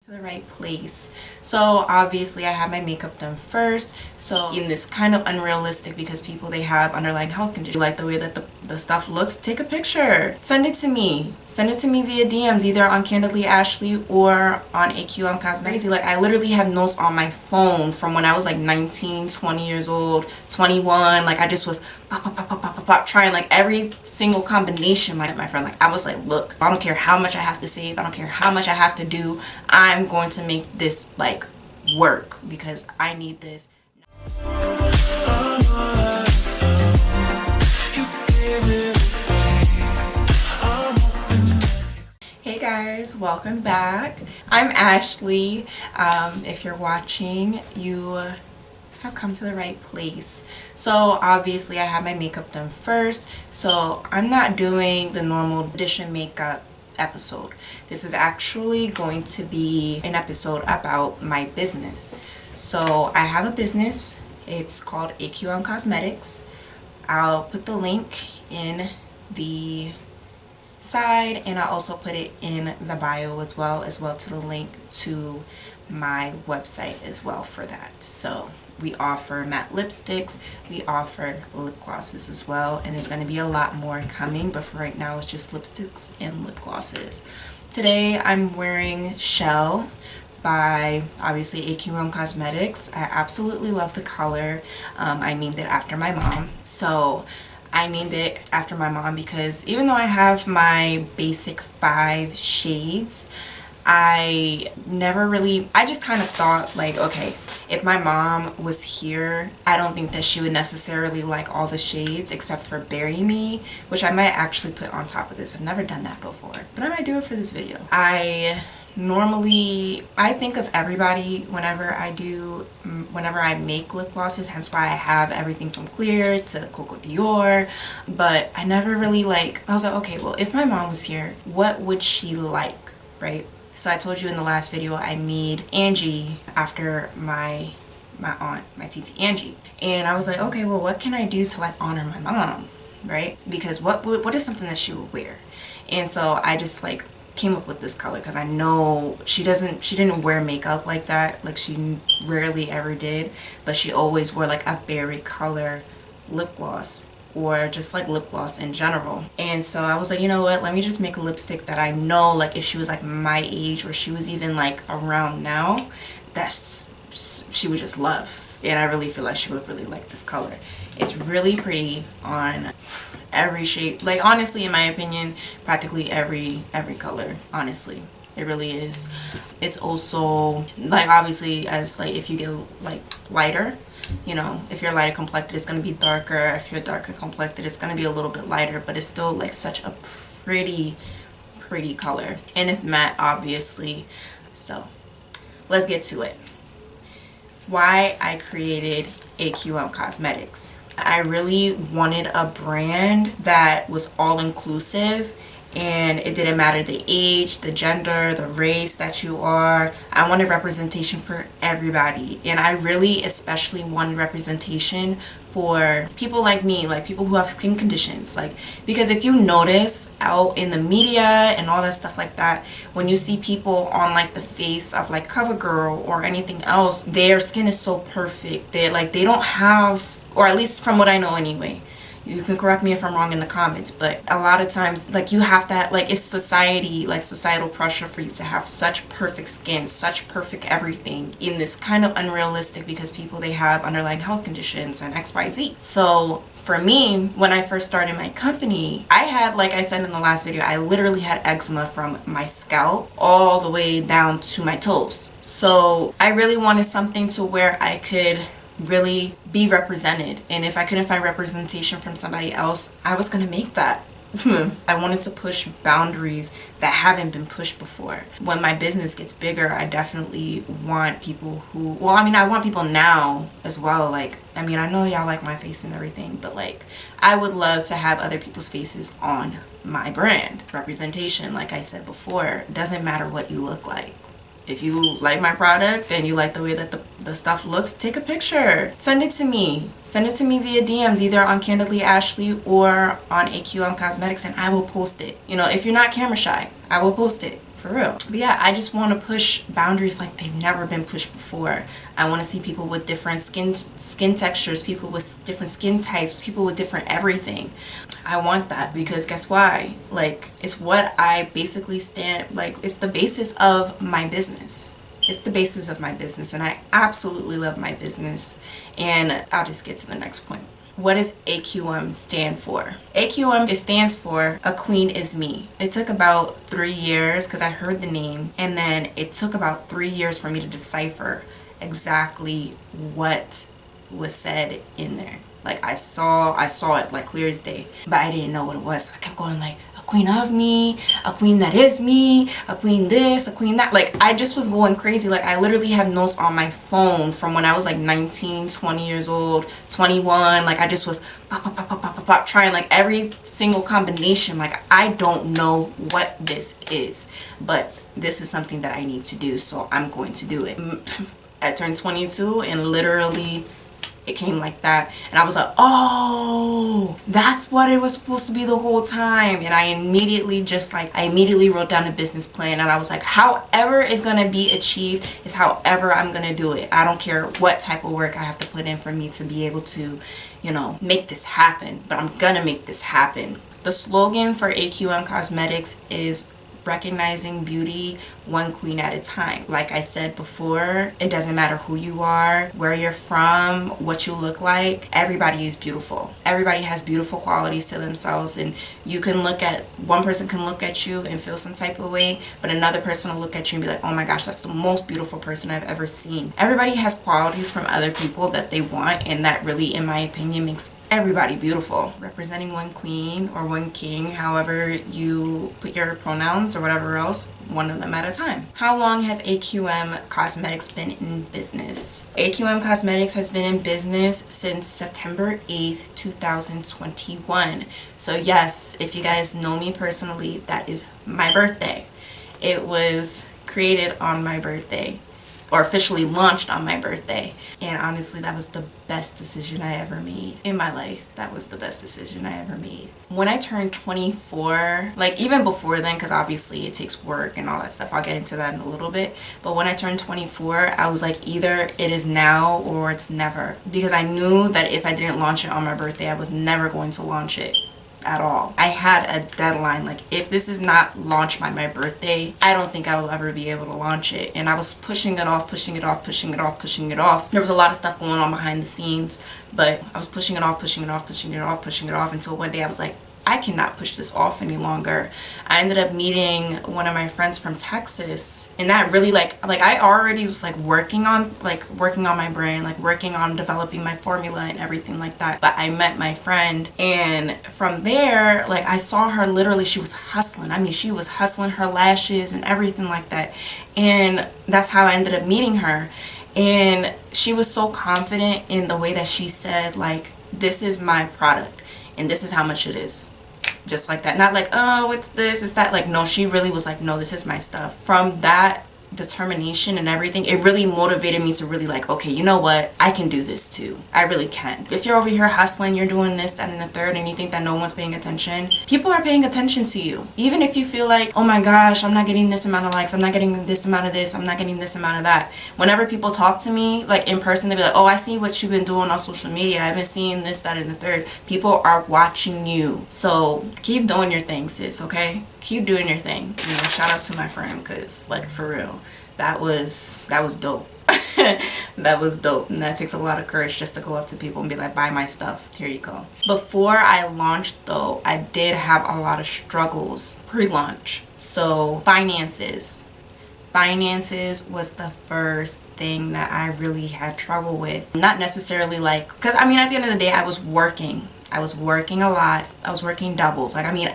to the right place. So obviously I have my makeup done first. So in this kind of unrealistic, because people, they have underlying health conditions. You like the way that the stuff looks, take a picture. Send it to me. Send it to me via DMs, either on Candidly Ashley or on A.Q.M Cosmetics. Like, I literally have notes on my phone from when I was like 19, 20 years old, 21. Like, I just was pop, pop, pop, pop, pop, pop, pop, trying like every single combination. Like, my friend, like, I was like, look, I don't care how much I have to save, I don't care how much I have to do, I'm going to make this like work because I need this. Hey guys, welcome back. I'm Ashley. If you're watching, you have come to the right place. So obviously I have my makeup done first, so I'm not doing the normal audition makeup episode. This is actually going to be an episode about my business. So I have a business. It's called A.Q.M Cosmetics. I'll put the link in the side, and I'll also put it in the bio as well to the link to my website as well for that. So we offer matte lipsticks, we offer lip glosses as well, and there's going to be a lot more coming, but for right now it's just lipsticks and lip glosses. Today I'm wearing Shell by obviously A.Q.M Cosmetics. I absolutely love the color. I named it after my mom. So I named it after my mom because even though I have my basic 5 shades, I just kind of thought like, okay, if my mom was here, I don't think that she would necessarily like all the shades except for Bury Me, which I might actually put on top of this. I've never done that before, but I might do it for this video. I think of everybody whenever I make lip glosses, hence why I have everything from clear to Coco Dior, but I never really I was like, okay, well, if my mom was here, what would she like, right? So I told you in the last video I made Angie after my aunt, my TT Angie, and I was like, okay, well, what can I do to like honor my mom, right? Because what is something that she would wear? And so I just like came up with this color because I know she didn't wear makeup like that, like she rarely ever did, but she always wore like a berry color lip gloss or just like lip gloss in general. And so I was like, you know what, let me just make a lipstick that I know, like if she was like my age or she was even like around now, she would just love. And I really feel like she would really like this color. It's really pretty on every shade, like honestly, in my opinion, practically every color, honestly. It really is. It's also like, obviously, as like if you get like lighter, you know, if you're lighter complected, it's going to be darker. If you're darker complected, it's going to be a little bit lighter, but it's still like such a pretty color, and it's matte, obviously. So let's get to it. Why I created A.Q.M Cosmetics. I really wanted a brand that was all-inclusive, and it didn't matter the age, the gender, the race that you are. I wanted representation for everybody, and I really especially wanted representation for people like me, like people who have skin conditions, like, because if you notice out in the media and all that stuff like that, when you see people on like the face of like CoverGirl or anything else, their skin is so perfect. They don't have, or at least from what I know anyway, you can correct me if I'm wrong in the comments, but a lot of times like you have that, like it's society, like societal pressure for you to have such perfect skin, such perfect everything in this kind of unrealistic, because people, they have underlying health conditions and XYZ. So for me, when I first started my company, I had, like I said in the last video, I literally had eczema from my scalp all the way down to my toes. So I really wanted something to where I could really be represented, and if I couldn't find representation from somebody else, I was gonna make that. I wanted to push boundaries that haven't been pushed before. When my business gets bigger, I definitely want people who, well, I mean, I want people now as well. Like, I mean, I know y'all like my face and everything, but like, I would love to have other people's faces on my brand. Representation, like I said before, doesn't matter what you look like. If you like my product and you like the way that the stuff looks, take a picture. Send it to me. Send it to me via DMs, either on Candidly Ashley or on A.Q.M Cosmetics, and I will post it. You know, if you're not camera shy, I will post it. For real. But yeah, I just want to push boundaries like they've never been pushed before. I want to see people with different skin textures, people with different skin types, people with different everything. I want that because guess why? Like, it's what I basically stand, like, it's the basis of my business. It's the basis of my business, and I absolutely love my business. And I'll just get to the next point. What does AQM stand for? AQM, it stands for A Queen Is Me. It took about 3 years because I heard the name, and then it took about 3 years for me to decipher exactly what was said in there. Like, I saw it like clear as day, but I didn't know what it was. I kept going like, a queen of me, a queen that is me, a queen this, a queen that. Like, I just was going crazy. Like, I literally have notes on my phone from when I was like 19, 20 years old, 21. Like, I just was pop, pop, pop, pop, pop, pop, pop, trying like every single combination. Like, I don't know what this is, but this is something that I need to do, so I'm going to do it. I turned 22 and literally it came like that, and I was like, oh, that's what it was supposed to be the whole time. And I immediately wrote down a business plan, and I was like, however is gonna be achieved is however I'm gonna do it. I don't care what type of work I have to put in for me to be able to, you know, make this happen, but I'm gonna make this happen. The slogan for A.Q.M Cosmetics is recognizing beauty one queen at a time. Like I said before, it doesn't matter who you are, where you're from, what you look like. Everybody is beautiful. Everybody has beautiful qualities to themselves, and you can look at, one person can look at you and feel some type of way, but another person will look at you and be like, oh my gosh, that's the most beautiful person I've ever seen. Everybody has qualities from other people that they want, and that really, in my opinion, makes everybody beautiful. Representing one queen or one king, however you put your pronouns or whatever else, one of them at a time. How long has AQM Cosmetics been in business? AQM Cosmetics has been in business since September 8th, 2021. So yes, if you guys know me personally, that is my birthday. It was created on my birthday, or officially launched on my birthday. And honestly, that was the best decision I ever made in my life. That was the best decision I ever made. When I turned 24, like even before then, because obviously it takes work and all that stuff, I'll get into that in a little bit, but when I turned 24, I was like, either it is now or it's never, because I knew that if I didn't launch it on my birthday, I was never going to launch it at all. I had a deadline, like if this is not launched by my birthday, I don't think I will ever be able to launch it. And I was pushing it off, pushing it off, pushing it off, pushing it off. There was a lot of stuff going on behind the scenes, but I was pushing it off, pushing it off, pushing it off, pushing it off, until one day I was like, I cannot push this off any longer. I ended up meeting one of my friends from Texas, and that really like I already was like working on my brand, like working on developing my formula and everything like that. But I met my friend, and from there, like I saw her literally, she was hustling. I mean, she was hustling her lashes and everything like that. And that's how I ended up meeting her. And she was so confident in the way that she said, like, this is my product and this is how much it is. Just like that. Not like, oh, it's this, it's that. Like, no, she really was like, no, this is my stuff. From that determination and everything, it really motivated me to really like, okay, you know what, I can do this too. I really can. If you're over here hustling, you're doing this, that, and the third, and you think that no one's paying attention, people are paying attention to you. Even if you feel like, oh my gosh, I'm not getting this amount of likes, I'm not getting this amount of this, I'm not getting this amount of that. Whenever people talk to me like in person, they be like, oh, I see what you've been doing on social media, I've been seeing this, that, and the third. People are watching you. So keep doing your thing, sis, okay? Keep doing your thing. You know, shout out to my friend, because like for real, that was dope. That was dope, and that takes a lot of courage just to go up to people and be like, buy my stuff, here you go. Before I launched though, I did have a lot of struggles pre-launch. So finances was the first thing that I really had trouble with. Not necessarily like, because I mean at the end of the day, I was working a lot. I was working doubles. Like, I mean,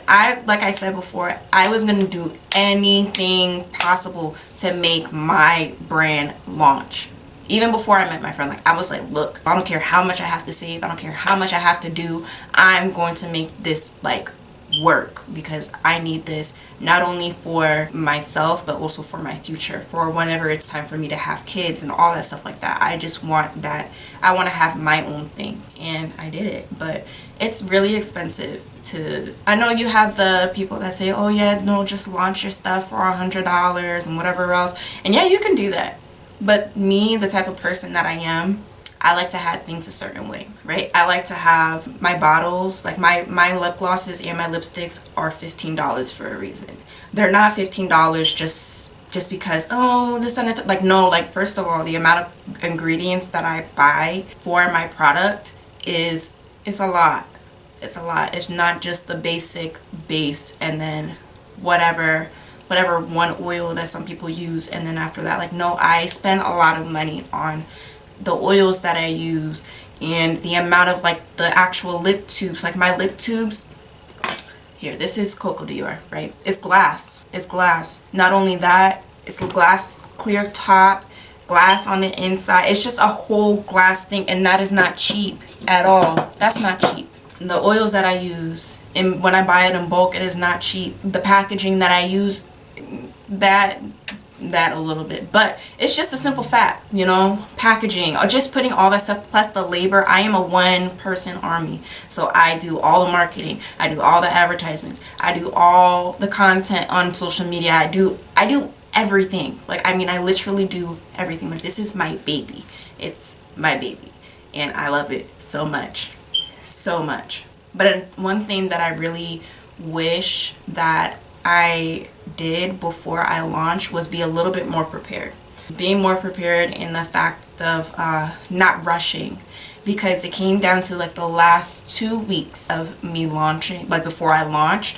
like I said before, I was going to do anything possible to make my brand launch. Even before I met my friend, like I was like, look, I don't care how much I have to save. I don't care how much I have to do. I'm going to make this like work, because I need this not only for myself but also for my future, for whenever it's time for me to have kids and all that stuff like that. I just want that. I want to have my own thing, and I did it. But it's really expensive to, I know you have the people that say, oh yeah, no, just launch your stuff for $100 and whatever else, and yeah, you can do that. But me, the type of person that I am, I like to have things a certain way, right? I like to have my bottles, like my lip glosses and my lipsticks are $15 for a reason. They're not $15 just because, oh, this and that. Like, no, like, first of all, the amount of ingredients that I buy for my product it's a lot. It's a lot. It's not just the basic base and then whatever one oil that some people use, and then after that, like, no, I spend a lot of money on the oils that I use and the amount of, like, the actual lip tubes. Like, my lip tubes here, this is Coco Dior, right? It's glass. It's glass. Not only that, it's glass clear top, glass on the inside. It's just a whole glass thing, and that is not cheap at all. That's not cheap. The oils that I use, and when I buy it in bulk, it is not cheap. The packaging that I use, that a little bit, but it's just a simple fact, you know, packaging or just putting all that stuff plus the labor. I am a one-person army, so I do all the marketing, I do all the advertisements, I do all the content on social media, I do everything. Like, I mean, I literally do everything. Like, this is my baby. It's my baby, and I love it so much, so much. But one thing that I really wish that I did before I launched was be a little bit more prepared. Being more prepared in the fact of not rushing, because it came down to like the last 2 weeks of me launching, like before I launched,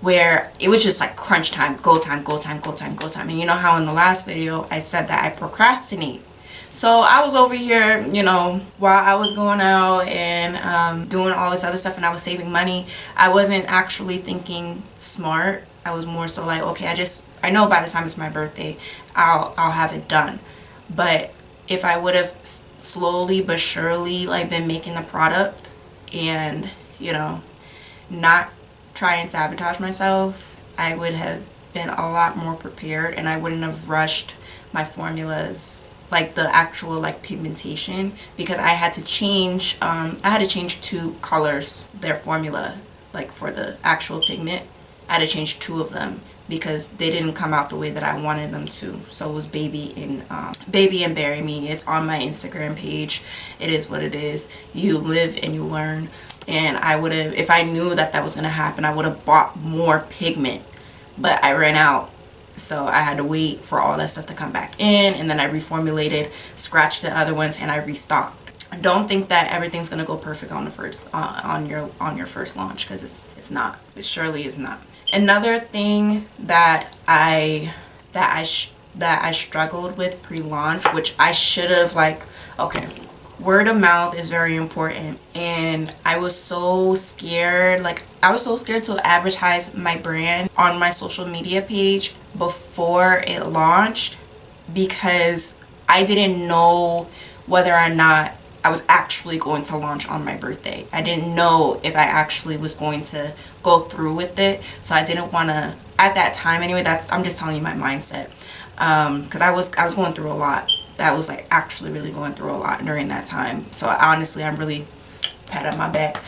where it was just like crunch time, go time, go time, go time, go time. And you know how in the last video I said that I procrastinate. So I was over here, you know, while I was going out and doing all this other stuff and I was saving money, I wasn't actually thinking smart. I was more so like, okay, I know by the time it's my birthday, I'll have it done. But if I would have slowly but surely like been making the product and, you know, not try and sabotage myself, I would have been a lot more prepared, and I wouldn't have rushed my formulas, like the actual like pigmentation, because I had to change 2 colors, their formula, like for the actual pigment. I had to change 2 of them because they didn't come out the way that I wanted them to. So it was Baby and Bury Me. It's on my Instagram page. It is what it is. You live and you learn. And I would have, if I knew that that was going to happen, I would have bought more pigment. But I ran out. So I had to wait for all that stuff to come back in, and then I reformulated, scratched the other ones, and I restocked. Don't think that everything's gonna go perfect on the first on your first launch, because it's not. It surely is not. Another thing that I struggled with pre-launch, which I should have, like, okay, word of mouth is very important, and I was so scared. Like, I was so scared to advertise my brand on my social media page before it launched, because I didn't know whether or not I was actually going to launch on my birthday. I didn't know if I actually was going to go through with it, so I didn't want to, at that time anyway. I'm just telling you my mindset, because I was going through a lot. That was like actually really going through a lot during that time. So honestly, I'm really pat on my back.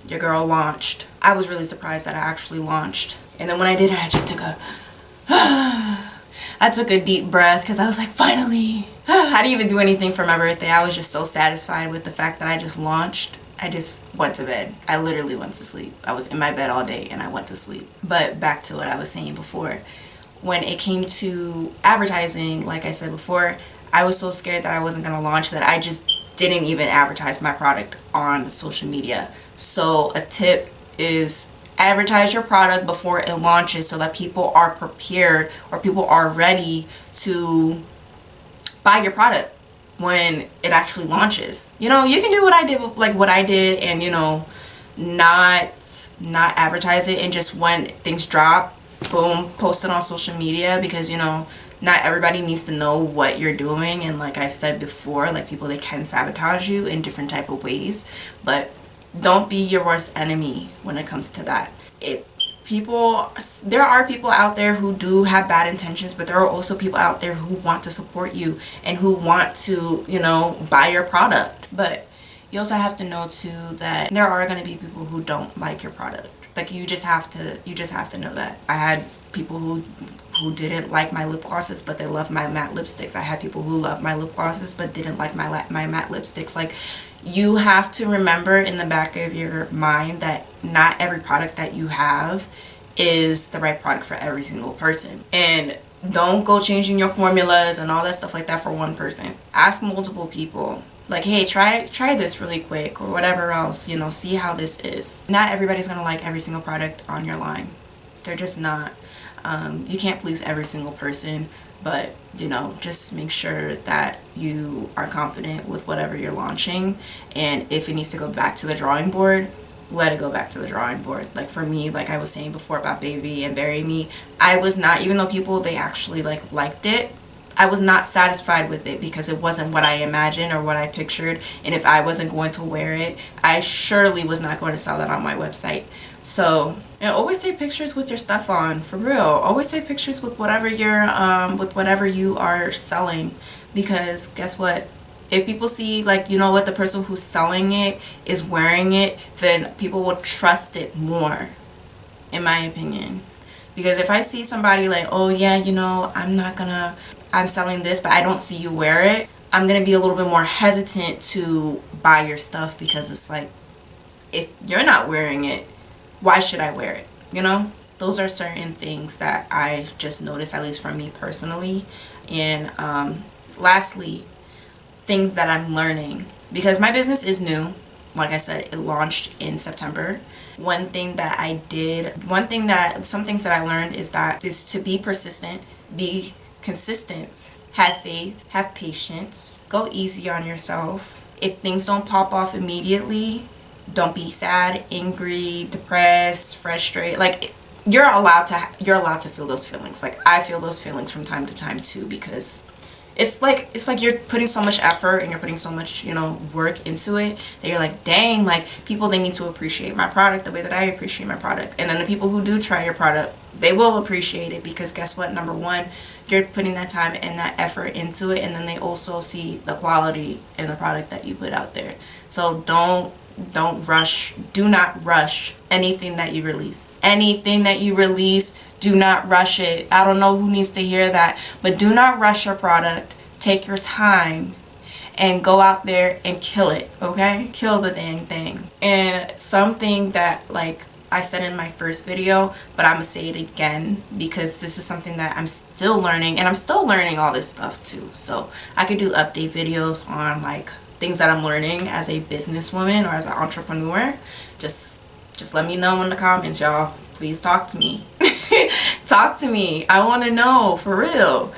Your girl launched. I was really surprised that I actually launched. And then when I did it, I just took a deep breath, because I was like, finally. I didn't even do anything for my birthday. I was just so satisfied with the fact that I just launched. I just went to bed. I literally went to sleep. I was in my bed all day and I went to sleep. But back to what I was saying before. When it came to advertising, like I said before, I was so scared that I wasn't going to launch that I just didn't even advertise my product on social media. So a tip is advertise your product before it launches, so that people are prepared, or people are ready to buy your product when it actually launches. You know, you can do what I did, and, you know, not advertise it, and just when things drop, boom, post it on social media, because, you know, not everybody needs to know what you're doing. And like I said before, like, people, they can sabotage you in different type of ways, but don't be your worst enemy when it comes to that. it people, there are people out there who do have bad intentions, but there are also people out there who want to support you and who want to, you know, buy your product. But you also have to know too that there are going to be people who don't like your product. Like you just have to know that. I had people who didn't like my lip glosses, but they love my matte lipsticks. I had people who loved my lip glosses but didn't like my matte lipsticks. Like, you have to remember in the back of your mind that not every product that you have is the right product for every single person. And don't go changing your formulas and all that stuff like that for one person. Ask multiple people. Like, hey, try this really quick or whatever else, you know, see how this is. Not everybody's gonna like every single product on your line. They're just not. You can't please every single person, but, you know, just make sure that you are confident with whatever you're launching. And if it needs to go back to the drawing board, let it go back to the drawing board. Like for me, like I was saying before about Baby and Bury Me, I was not, even though people, they actually liked it, I was not satisfied with it because it wasn't what I imagined or what I pictured. And if I wasn't going to wear it, I surely was not going to sell that on my website. So, and always take pictures with your stuff on, for real. Always take pictures with whatever you are selling, because guess what? If people see, like, you know what, the person who's selling it is wearing it, then people will trust it more, in my opinion. Because if I see somebody like, oh yeah, you know, I'm selling this, but I don't see you wear it, I'm gonna be a little bit more hesitant to buy your stuff, because it's like, if you're not wearing it, why should I wear it? You know? Those are certain things that I just noticed, at least for me personally. And lastly, things that I'm learning, because my business is new. Like I said, it launched in September. Some things that I learned is to be persistent, be consistent, have faith, have patience, go easy on yourself. If things don't pop off immediately, don't be sad, angry, depressed, frustrated. Like, you're allowed to feel those feelings. Like, I feel those feelings from time to time too, because it's like you're putting so much effort and you're putting so much, you know, work into it that you're like, dang, like, people, they need to appreciate my product the way that I appreciate my product. And then the people who do try your product, they will appreciate it, because guess what? Number one, you're putting that time and that effort into it, and then they also see the quality in the product that you put out there. So don't rush. Do not rush anything that you release. Anything that you release, do not rush it. I don't know who needs to hear that, but do not rush your product. Take your time and go out there and kill it, okay? Kill the dang thing. And something that, like I said in my first video, but I'm gonna say it again, because this is something that I'm still learning, and I'm still learning all this stuff too. So I could do update videos on, like, things that I'm learning as a businesswoman or as an entrepreneur. Just let me know in the comments, y'all. Please talk to me. Talk to me. I want to know, for real.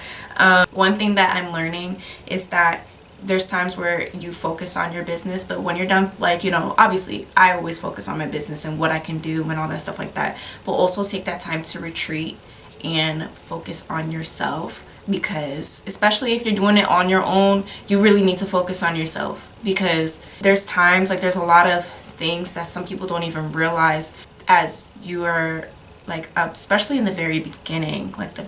One thing that I'm learning is that there's times where you focus on your business, but when you're done, like, you know, obviously I always focus on my business and what I can do and all that stuff like that, but also take that time to retreat and focus on yourself. Because especially if you're doing it on your own, you really need to focus on yourself, because there's times, like, there's a lot of things that some people don't even realize as you are, like, especially in the very beginning, like,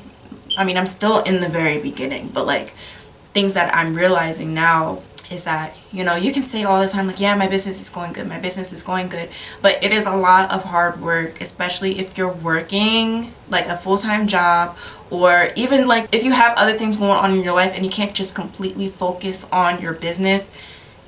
I'm still in the very beginning, but, like, things that I'm realizing now is that, you know, you can say all the time, like, yeah, my business is going good, my business is going good, but it is a lot of hard work, especially if you're working, like, a full-time job, or even, like, if you have other things going on in your life and you can't just completely focus on your business.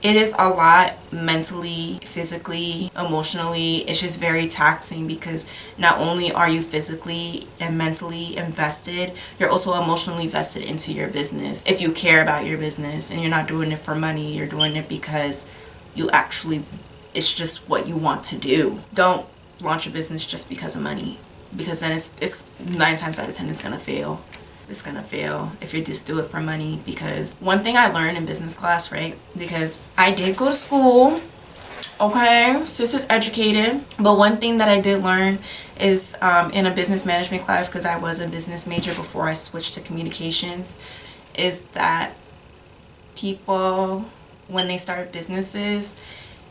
It is a lot mentally, physically, emotionally. It's just very taxing, because not only are you physically and mentally invested, you're also emotionally vested into your business. If you care about your business and you're not doing it for money, you're doing it because it's just what you want to do. Don't launch a business just because of money, because then it's 9 times out of 10 it's gonna fail. It's gonna fail if you just do it for money. Because one thing I learned in business class, right, because I did go to school, okay, sis is educated, but one thing that I did learn is in a business management class, because I was a business major before I switched to communications, is that people, when they start businesses,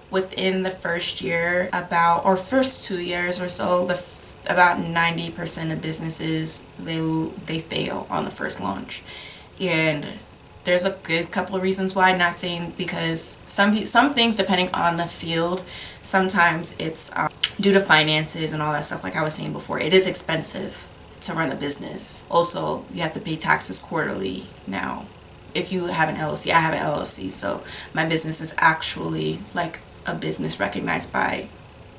within the first year, or first 2 years or so, about 90% of businesses, they fail on the first launch. And there's a good couple of reasons why. Not saying because some things, depending on the field, sometimes it's due to finances and all that stuff. Like I was saying before, it is expensive to run a business. Also, you have to pay taxes quarterly now. If you have an LLC, I have an LLC, so my business is actually like a business recognized by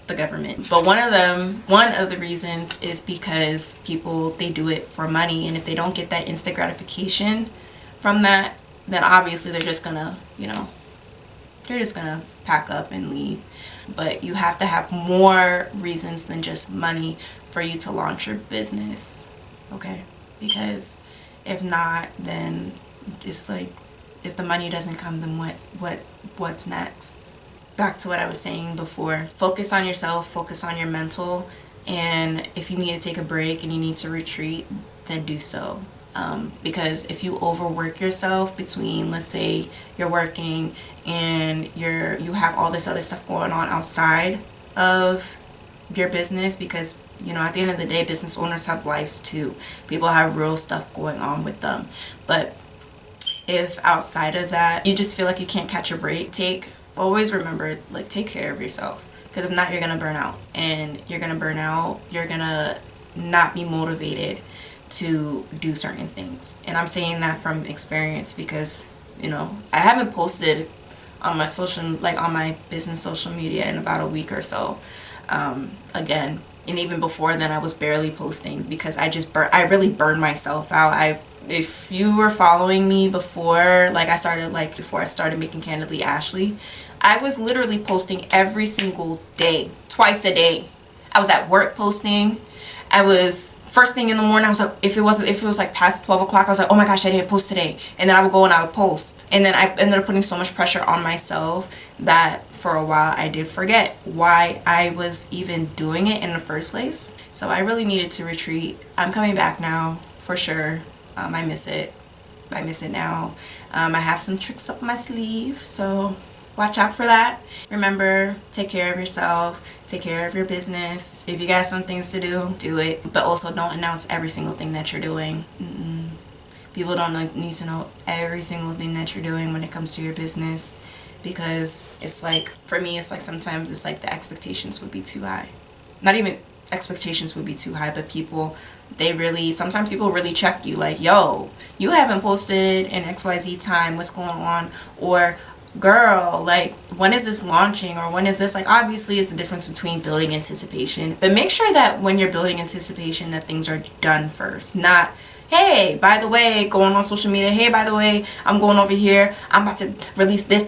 the government. But one of the reasons is because people, they do it for money, and if they don't get that instant gratification from that, then obviously they're just gonna, they're just gonna pack up and leave. But you have to have more reasons than just money for you to launch your business, okay? Because if not, then it's like, if the money doesn't come, then what's next? Back to what I was saying before, focus on yourself, focus on your mental, and if you need to take a break and you need to retreat, then do so. Because if you overwork yourself between, let's say you're working and you have all this other stuff going on outside of your business, because at the end of the day, business owners have lives too. People have real stuff going on with them. But if outside of that you just feel like you can't catch a break, always remember, like, take care of yourself, because if not, you're gonna burn out, and you're gonna not be motivated to do certain things. And I'm saying that from experience, because I haven't posted on my business social media in about a week or so, again. And even before then, I was barely posting because I really burned myself out. If you were following me before, before I started making Candidly Ashley, I was literally posting every single day, twice a day. I was at work posting. I was first thing in the morning. I was like, if it was like past 12 o'clock, I was like, oh my gosh, I didn't post today. And then I would go and I would post. And then I ended up putting so much pressure on myself that for a while I did forget why I was even doing it in the first place. So I really needed to retreat. I'm coming back now for sure. I miss it. I miss it now. I have some tricks up my sleeve, so watch out for that. Remember, take care of yourself. Take care of your business. If you got some things to do it. But also don't announce every single thing that you're doing. People don't need to know every single thing that you're doing when it comes to your business. Because it's like, for me, it's like sometimes it's like the expectations would be too high. Not even expectations would be too high, but sometimes people really check you, like, yo, you haven't posted in XYZ time, what's going on? Or, girl, like, when is this launching? Or when is this, like, obviously it's the difference between building anticipation, but make sure that when you're building anticipation that things are done first. Not, hey, by the way, going on social media, hey, by the way, I'm going over here, I'm about to release this,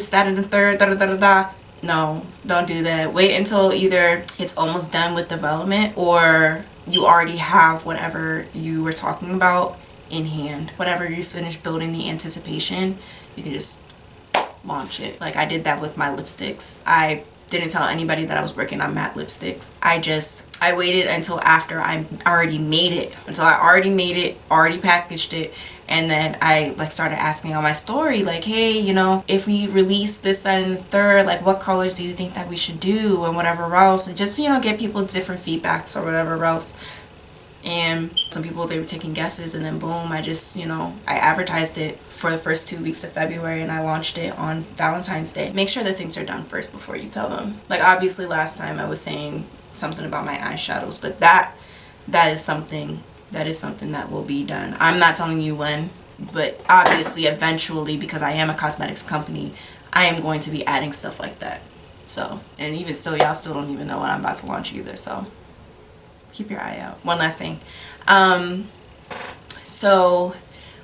that, and the third, da da da da da. No, don't do that. Wait until either it's almost done with development, or you already have whatever you were talking about in hand. Whatever you finish building the anticipation, you can just launch it. Like I did that with my lipsticks. I didn't tell anybody that I was working on matte lipsticks. I waited until after I already made it, already packaged it, and then I started asking on my story, like, hey, if we release this, that, and the third, like, what colors do you think that we should do, and whatever else, and just get people different feedbacks or whatever else. And some people, they were taking guesses, and then boom, I just, I advertised it for the first 2 weeks of February, and I launched it on Valentine's Day. Make sure that things are done first before you tell them. Like, obviously last time I was saying something about my eyeshadows, but that is something that will be done. I'm not telling you when, but obviously eventually, because I am a cosmetics company, I am going to be adding stuff like that. So, and even still, y'all still don't even know what I'm about to launch either, so keep your eye out. One last thing. So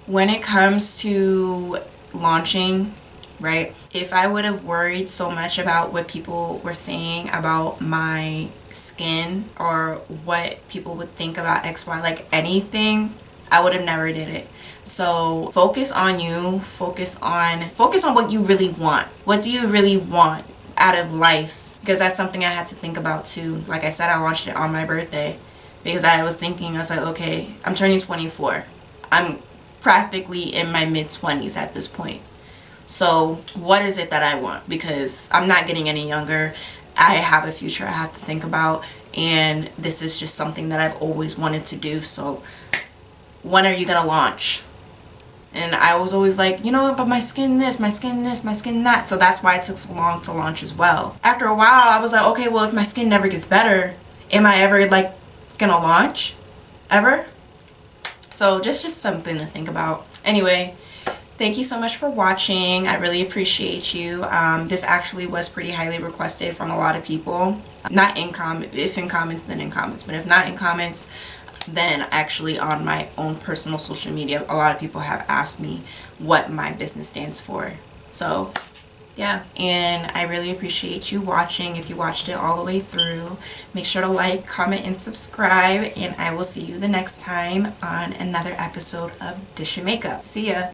when it comes to launching, right, if I would have worried so much about what people were saying about my skin or what people would think about XY, like anything, I would have never did it. So focus on you, focus on what you really want. What do you really want out of life? Because that's something I had to think about too. Like I said, I launched it on my birthday because I was like, okay, I'm turning 24. I'm practically in my mid-20s at this point. So what is it that I want? Because I'm not getting any younger. I have a future I have to think about, and this is just something that I've always wanted to do. So when are you gonna launch? And I was always like, you know what, but my skin this, my skin this, my skin that. So that's why it took so long to launch as well. After a while, I was like, okay, well, if my skin never gets better, am I ever like gonna launch? Ever? So just something to think about. Anyway, thank you so much for watching. I really appreciate you. This actually was pretty highly requested from a lot of people. Not in if in comments, then in comments. But if not in comments, then actually on my own personal social media, a lot of people have asked me what my business stands for. So yeah, and I really appreciate you watching. If you watched it all the way through, make sure to like, comment, and subscribe, and I will see you the next time on another episode of Dish and Makeup. See ya.